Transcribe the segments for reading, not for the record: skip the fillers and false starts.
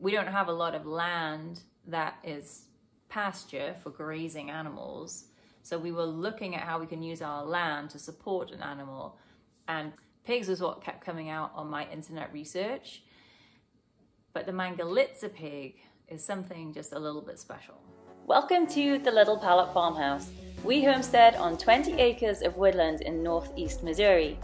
we don't have a lot of land that is pasture for grazing animals. So we were looking at how we can use our land to support an animal. And pigs was what kept coming out on my internet research. But the Mangalitsa pig is something just a little bit special. Welcome to the Little Pallet Farmhouse. We homestead on 20 acres of woodland in northeast Missouri.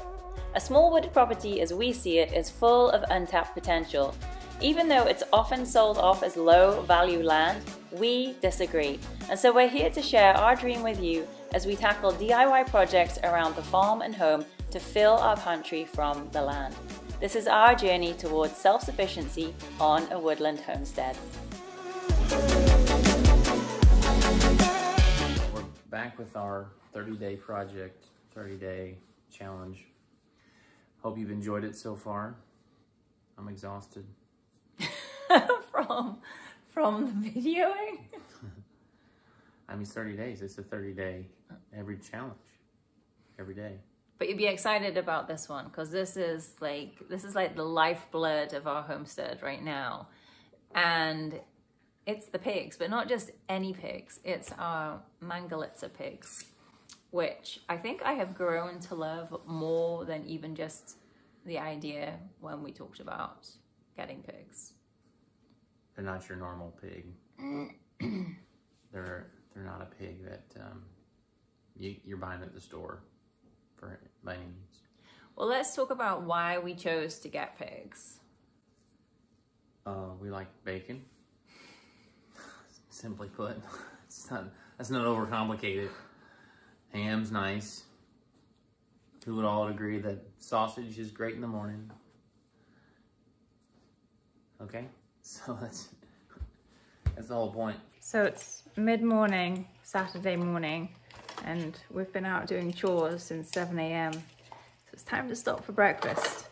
A small wooded property as we see it is full of untapped potential. Even though it's often sold off as low value land, we disagree. And so we're here to share our dream with you as we tackle DIY projects around the farm and home to fill our pantry from the land. This is our journey towards self-sufficiency on a woodland homestead. We're back with our 30-day project, 30-day challenge. Hope you've enjoyed it so far. I'm exhausted. From the videoing? I mean, it's 30 days. It's a 30-day every challenge, every day. But you'd be excited about this one because this is like the lifeblood of our homestead right now. And it's the pigs, but not just any pigs. It's our Mangalitsa pigs, which I think I have grown to love more than even just the idea when we talked about getting pigs. They're not your normal pig. They're not a pig that you're buying at the store for by any means. Well, let's talk about why we chose to get pigs. We like bacon. Simply put, that's not overcomplicated. Ham's nice. Who would all agree that sausage is great in the morning? Okay, so that's the whole point. So it's mid-morning, Saturday morning, and we've been out doing chores since 7 a.m. So it's time to stop for breakfast.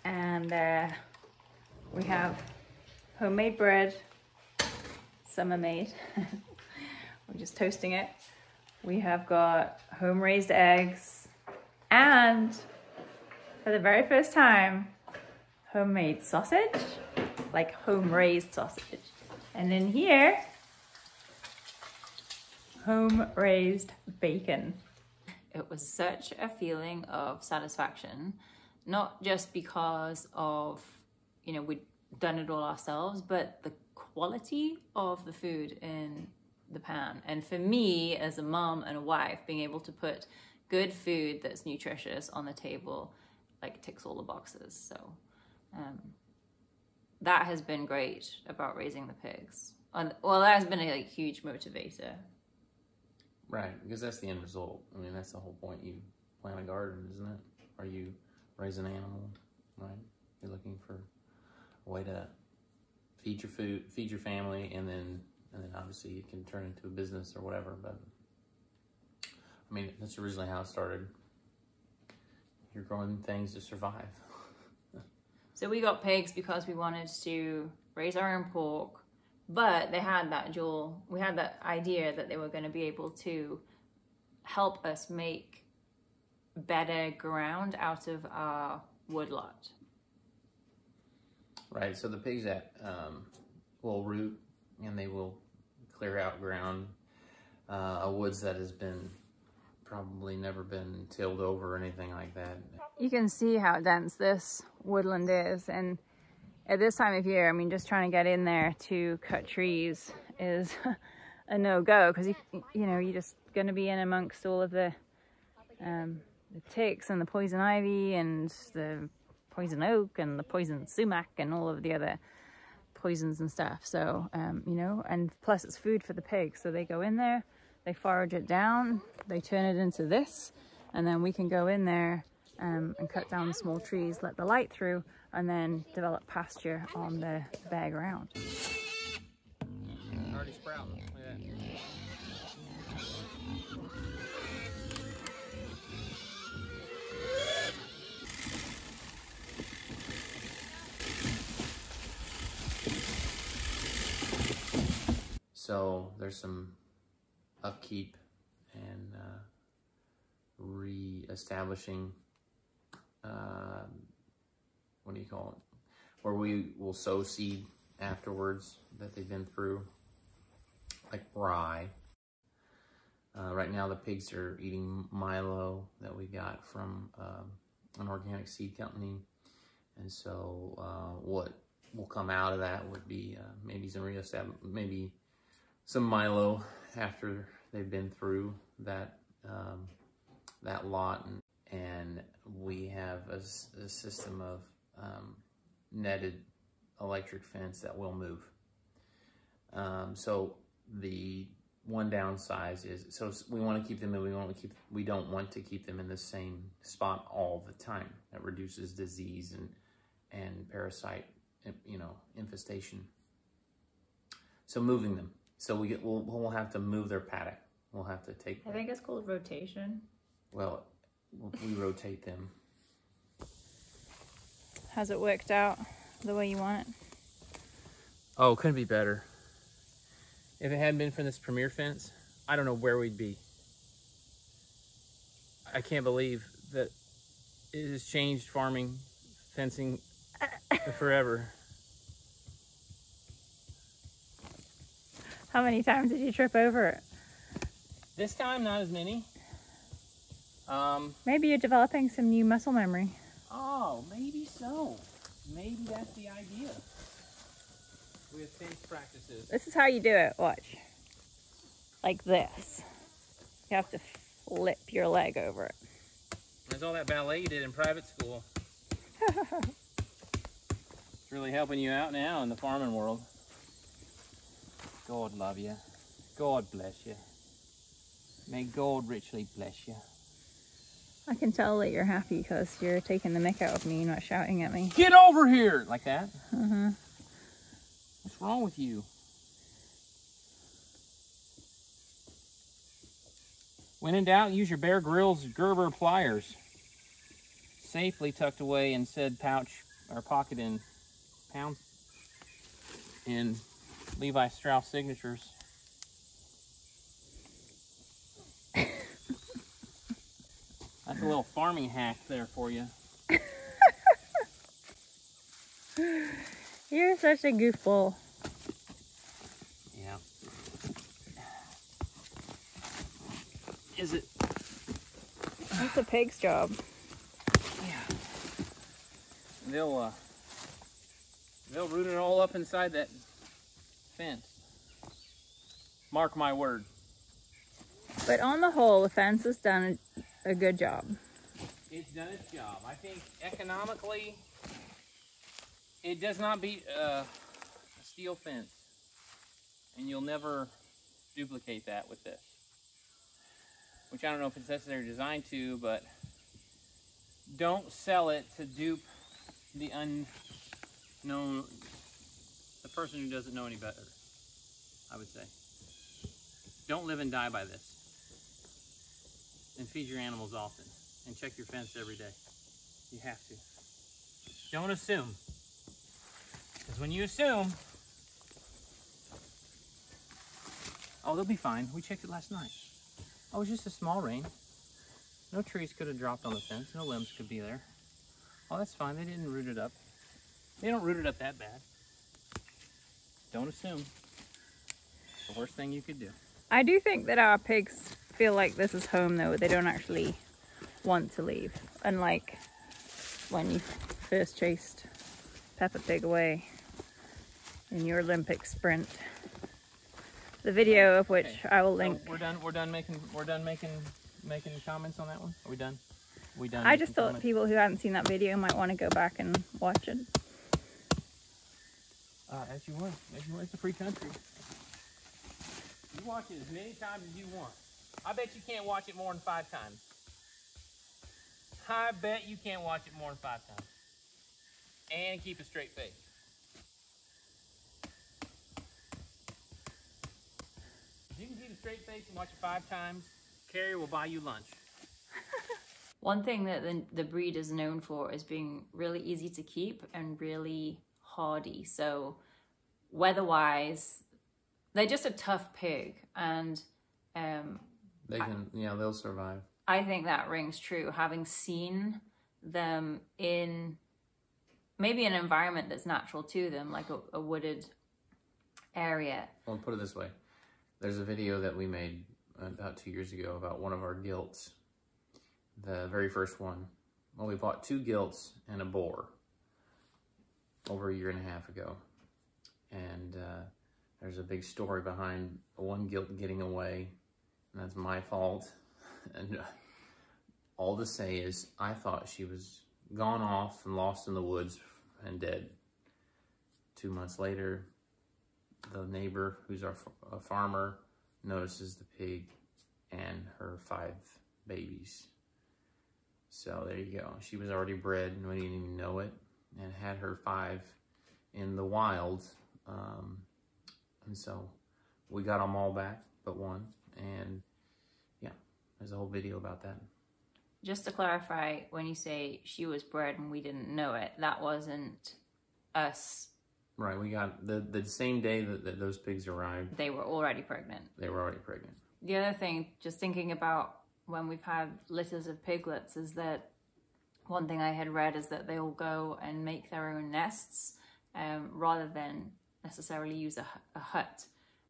And we have homemade bread, summer made. We're just toasting it. We have got home-raised eggs, and for the very first time, homemade sausage, like home-raised sausage. And in here, home-raised bacon. It was such a feeling of satisfaction, not just because of, we'd done it all ourselves, but the quality of the food in the pan. And for me, as a mom and a wife, being able to put good food that's nutritious on the table, like, ticks all the boxes. So that has been great about raising the pigs. Well, that has been a huge motivator. Right, because that's the end result. I mean, that's the whole point. You plant a garden, isn't it? Or you raise an animal, right? You're looking for a way to feed your food, feed your family, and then obviously you can turn into a business or whatever. But I mean, that's originally how it started. You're growing things to survive. So we got pigs because we wanted to raise our own pork, but they had we had that idea that they were going to be able to help us make better ground out of our woodlot. Right, so the pigs that will root and they will clear out ground, a woods that has been probably never been tilled over or anything like that. You can see how dense this woodland is, and at this time of year, I mean, just trying to get in there to cut trees is a no-go, because you're just going to be in amongst all of the ticks and the poison ivy and the poison oak and the poison sumac and all of the other poisons and stuff. So and plus it's food for the pigs, so they go in there, they forage it down, they turn it into this, and then we can go in there and cut down the small trees, let the light through, and then develop pasture on the bare ground. Already sprouting. Look at that. So there's some upkeep and re-establishing, what do you call it? Where we will sow seed afterwards that they've been through, like rye. Right now the pigs are eating Milo that we got from an organic seed company. And so what will come out of that would be maybe some Milo after they've been through that that lot. And we have a system of netted electric fence that will move. So the one downside is, so we want to keep them in, we don't want to keep them in the same spot all the time. That reduces disease and parasite, infestation. So moving them. So we'll have to move their paddock. We'll have to take. I think it's called rotation. Well, we rotate them. Has it worked out the way you want it? Oh, couldn't be better. If it hadn't been for this Premier fence, I don't know where we'd be. I can't believe that it has changed farming, fencing forever. How many times did you trip over it? This time, not as many. Maybe you're developing some new muscle memory. Oh, maybe so. Maybe that's the idea with fence practices. This is how you do it, watch. Like this. You have to flip your leg over it. That's all that ballet you did in private school. It's really helping you out now in the farming world. God love you. God bless you. May God richly bless you. I can tell that you're happy because you're taking the mick out of me, not shouting at me. Get over here! Like that? Uh-huh. What's wrong with you? When in doubt, use your Bear Grylls Gerber pliers. Safely tucked away in said pouch or pocket in pounds in Levi Strauss signatures. That's a little farming hack there for you. You're such a goofball. Yeah. Is it? That's a pig's job. Yeah. They'll root it all up inside that fence. Mark my word. But on the whole, the fence has done a good job. It's done its job. I think economically, it does not beat a steel fence. And you'll never duplicate that with this. Which I don't know if it's necessarily designed to, but don't sell it to dupe the unknown, the person who doesn't know any better, I would say. Don't live and die by this. And feed your animals often. And check your fence every day. You have to. Don't assume. Because when you assume, oh, they'll be fine. We checked it last night. Oh, it was just a small rain. No trees could have dropped on the fence. No limbs could be there. Oh, that's fine. They didn't root it up. They don't root it up that bad. Don't assume. It's the worst thing you could do. I do think that our pigs feel like this is home, though. They don't actually want to leave. Unlike when you first chased Peppa Pig away in your Olympic sprint. The video of which I will link. So we're done making comments on that one. Are we done? I just thought people who hadn't seen that video might want to go back and watch it. As you want. It's a free country. You watch it as many times as you want. I bet you can't watch it more than 5 times. I bet you can't watch it more than 5 times. And keep a straight face. If you can keep a straight face and watch it 5 times, Carrie will buy you lunch. One thing that the breed is known for is being really easy to keep and really hardy. So weather-wise, they're just a tough pig, and they'll survive. I think that rings true. Having seen them in maybe an environment that's natural to them, like a wooded area. Well, put it this way. There's a video that we made about 2 years ago about one of our gilts. The very first one. Well, we bought 2 gilts and a boar over 1.5 years ago. And there's a big story behind one gilt getting away. And that's my fault. And all to say is, I thought she was gone off and lost in the woods and dead. 2 months later, the neighbor, who's a farmer, notices the pig and her 5 babies. So there you go. She was already bred and we didn't even know it, and had her 5 in the wild. And so we got them all back but one. And yeah, there's a whole video about that. Just to clarify, when you say she was bred and we didn't know it, that wasn't us. Right, we got the same day that those pigs arrived. They were already pregnant. They were already pregnant. The other thing, just thinking about when we've had litters of piglets, is that one thing I had read is that they'll go and make their own nests rather than necessarily use a hut.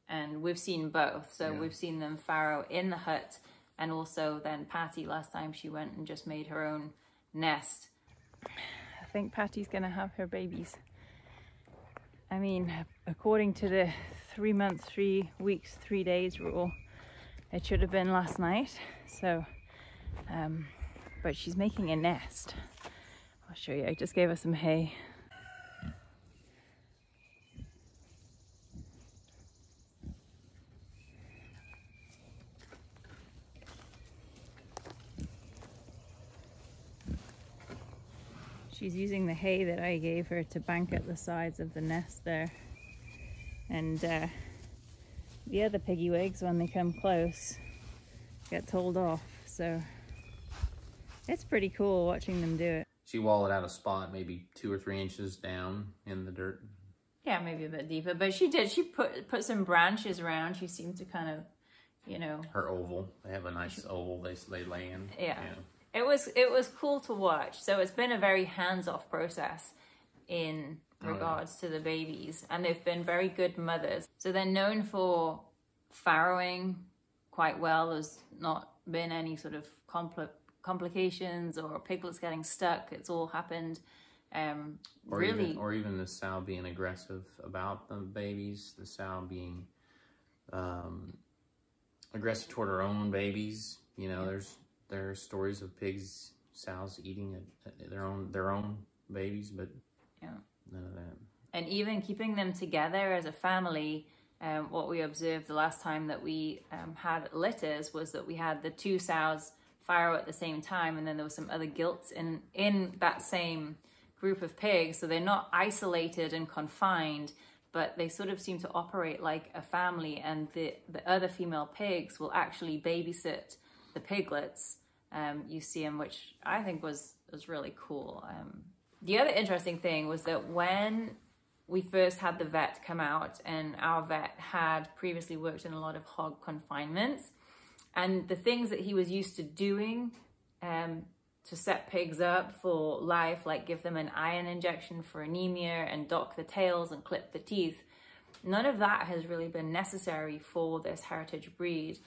And we've seen both. So yeah, we've seen them farrow in the hut, and also then Patty, last time she went and just made her own nest. I think Patty's gonna have her babies. I mean, according to the 3 months, 3 weeks, 3 days rule, it should have been last night. So, but she's making a nest. I'll show you. I just gave her some hay. She's using the hay that I gave her to bank at the sides of the nest there. And the other piggy wigs, when they come close, get told off. So it's pretty cool watching them do it. She walled out a spot maybe 2 or 3 inches down in the dirt. Yeah, maybe a bit deeper, but she did. She put some branches around. She seemed to kind of, you know. Her oval. They have a nice oval they lay in. Yeah. It was cool to watch. So it's been a very hands-off process in regards to the babies, and they've been very good mothers. So they're known for farrowing quite well. There's not been any sort of complications or piglets getting stuck. It's all happened or even the sow being aggressive about the babies, the sow being aggressive toward her own babies. You know, there are stories of pigs, sows eating their own babies, but yeah, none of that. And even keeping them together as a family, what we observed the last time that we had litters was that we had the 2 sows farrow at the same time, and then there were some other gilts in that same group of pigs. So they're not isolated and confined, but they sort of seem to operate like a family, and the other female pigs will actually babysit the piglets. You see them, which I think was really cool. The other interesting thing was that when we first had the vet come out, and our vet had previously worked in a lot of hog confinements, and the things that he was used to doing to set pigs up for life, like give them an iron injection for anemia and dock the tails and clip the teeth, none of that has really been necessary for this heritage breed.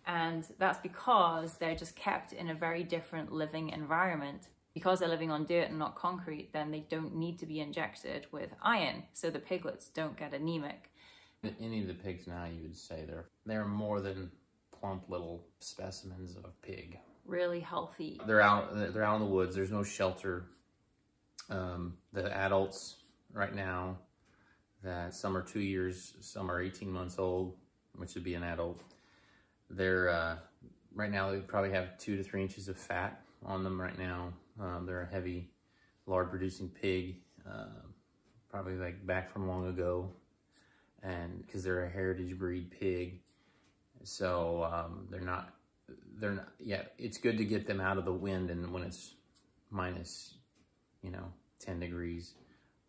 And that's because they're just kept in a very different living environment. Because they're living on dirt and not concrete, then they don't need to be injected with iron, so the piglets don't get anemic. Any of the pigs now, you would say they're more than plump little specimens of pig. Really healthy. They're out in the woods. There's no shelter. The adults right now, that some are 2 years, some are 18 months old, which would be an adult. They're right now, they probably have 2 to 3 inches of fat on them right now. They're a heavy lard producing pig, probably like back from long ago, and because they're a heritage breed pig. So they're not, yeah, it's good to get them out of the wind, and when it's minus, 10 degrees.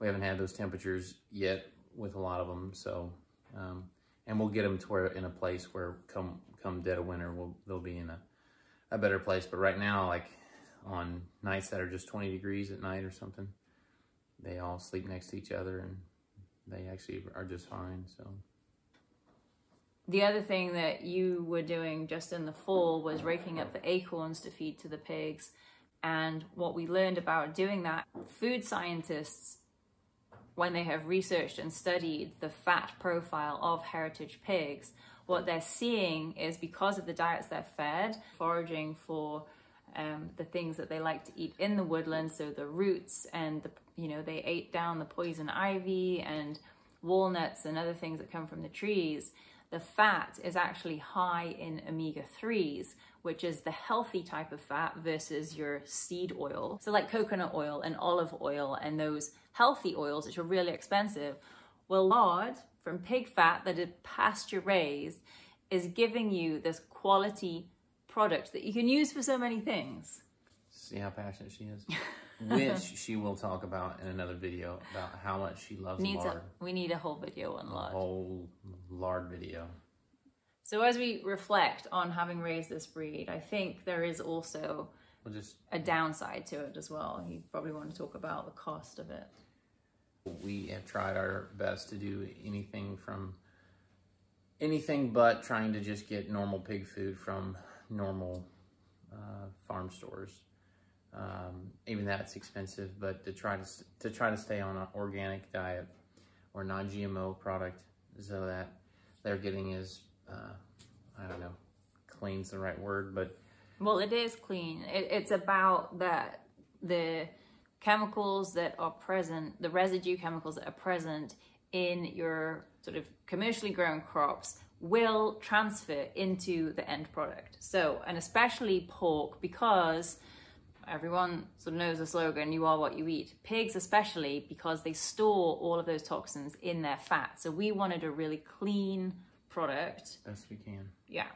We haven't had those temperatures yet with a lot of them, so, and we'll get them to where, in a place where come dead of winter, they'll be in a better place. But right now, like on nights that are just 20 degrees at night or something, they all sleep next to each other, and they actually are just fine. So the other thing that you were doing just in the fall was raking up the acorns to feed to the pigs. And what we learned about doing that, food scientists, when they have researched and studied the fat profile of heritage pigs, what they're seeing is, because of the diets they're fed, foraging for the things that they like to eat in the woodland, so the roots and they ate down the poison ivy and walnuts and other things that come from the trees. The fat is actually high in omega-3s, which is the healthy type of fat versus your seed oil. So like coconut oil and olive oil and those healthy oils, which are really expensive. Well, lard from pig fat that is pasture raised is giving you this quality product that you can use for so many things. See how passionate she is? Which she will talk about in another video, about how much she loves lard. We need a whole video on lard. A whole lard video. So as we reflect on having raised this breed, I think there is also a downside to it as well. You probably want to talk about the cost of it. We have tried our best to do anything but trying to just get normal pig food from normal farm stores. Even that's expensive, but to try to stay on an organic diet or non-GMO product, so that they're getting is I don't know, clean's the right word, but well, it is clean. It's about that the chemicals that are present, the residue chemicals that are present in your sort of commercially grown crops will transfer into the end product. So, and especially pork, because everyone sort of knows the slogan, you are what you eat. Pigs especially, because they store all of those toxins in their fat. So we wanted a really clean product. Best we can. Yeah.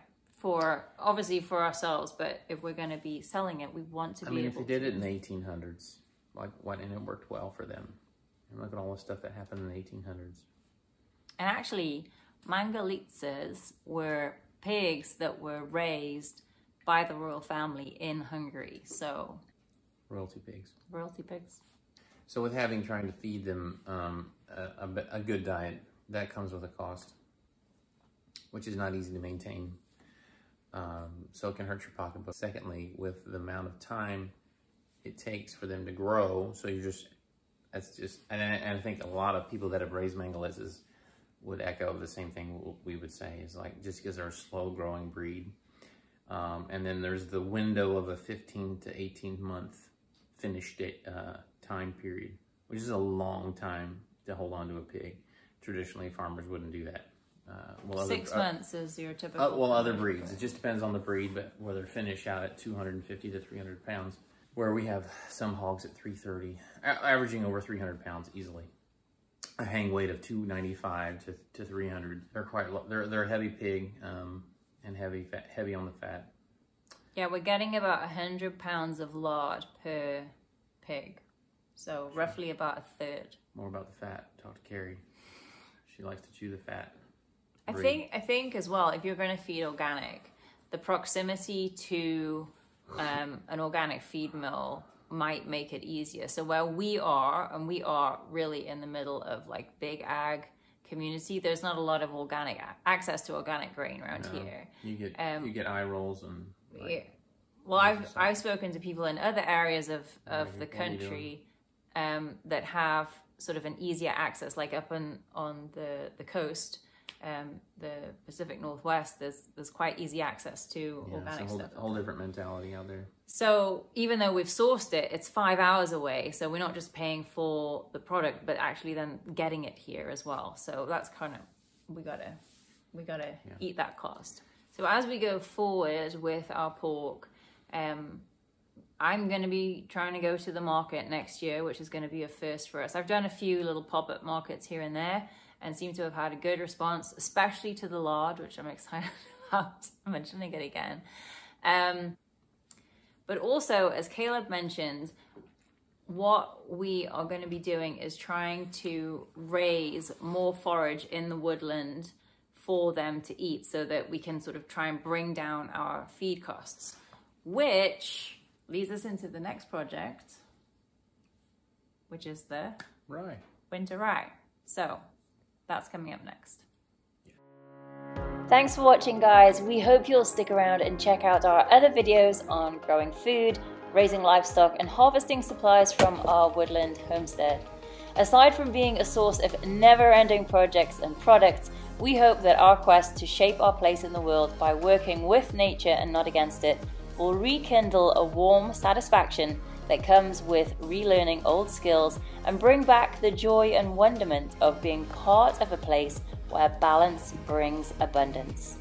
Obviously for ourselves, but if we're going to be selling it, we want to be able if they did it in the 1800s, and it worked well for them. And look at all the stuff that happened in the 1800s. And actually, Mangalitsa's were pigs that were raised by the royal family in Hungary. So royalty pigs. Royalty pigs. So with trying to feed them a good diet, that comes with a cost, which is not easy to maintain. So it can hurt your pocketbook. Secondly, with the amount of time it takes for them to grow, so and I think a lot of people that have raised Mangalitsas would echo the same thing we would say, is like, just because they're a slow growing breed. And then there's the window of a 15 to 18 month finished time period, which is a long time to hold on to a pig. Traditionally, farmers wouldn't do that. 6 months is your typical. Other breeds. It just depends on the breed, but where they're finished out at 250 to 300 pounds, where we have some hogs at 330, averaging over 300 pounds easily. A hang weight of 295 to 300. They're quite low. They're a heavy pig, and heavy on the fat. Yeah, we're getting about 100 pounds of lard per pig, so roughly about a third. More about the fat. Talk to Carrie. She likes to chew the fat. I think as well, if you're going to feed organic, the proximity to an organic feed mill might make it easier. So where we are, and we are really in the middle of like big ag community, there's not a lot of organic access to organic grain around here. You get eye rolls and yeah. Well, I've spoken to people in other areas of the country that have sort of an easier access, like up on the coast. The Pacific Northwest, there's quite easy access to organic stuff. It's a whole different mentality out there. So even though we've sourced it, it's 5 hours away. So we're not just paying for the product, but actually then getting it here as well. So that's kind of, we gotta eat that cost. So as we go forward with our pork, I'm going to be trying to go to the market next year, which is going to be a first for us. I've done a few little pop-up markets here and there, and seem to have had a good response, especially to the lard, which I'm excited about mentioning it again. But also, as Caleb mentioned, what we are going to be doing is trying to raise more forage in the woodland for them to eat, so that we can sort of try and bring down our feed costs, which leads us into the next project, which is the Rye. winter rye. So that's coming up next. Thanks for watching, guys. We hope you'll stick around and check out our other videos on growing food, raising livestock, and harvesting supplies from our woodland homestead. Aside from being a source of never-ending projects and products, we hope that our quest to shape our place in the world by working with nature and not against it will rekindle a warm satisfaction that comes with relearning old skills and bring back the joy and wonderment of being part of a place where balance brings abundance.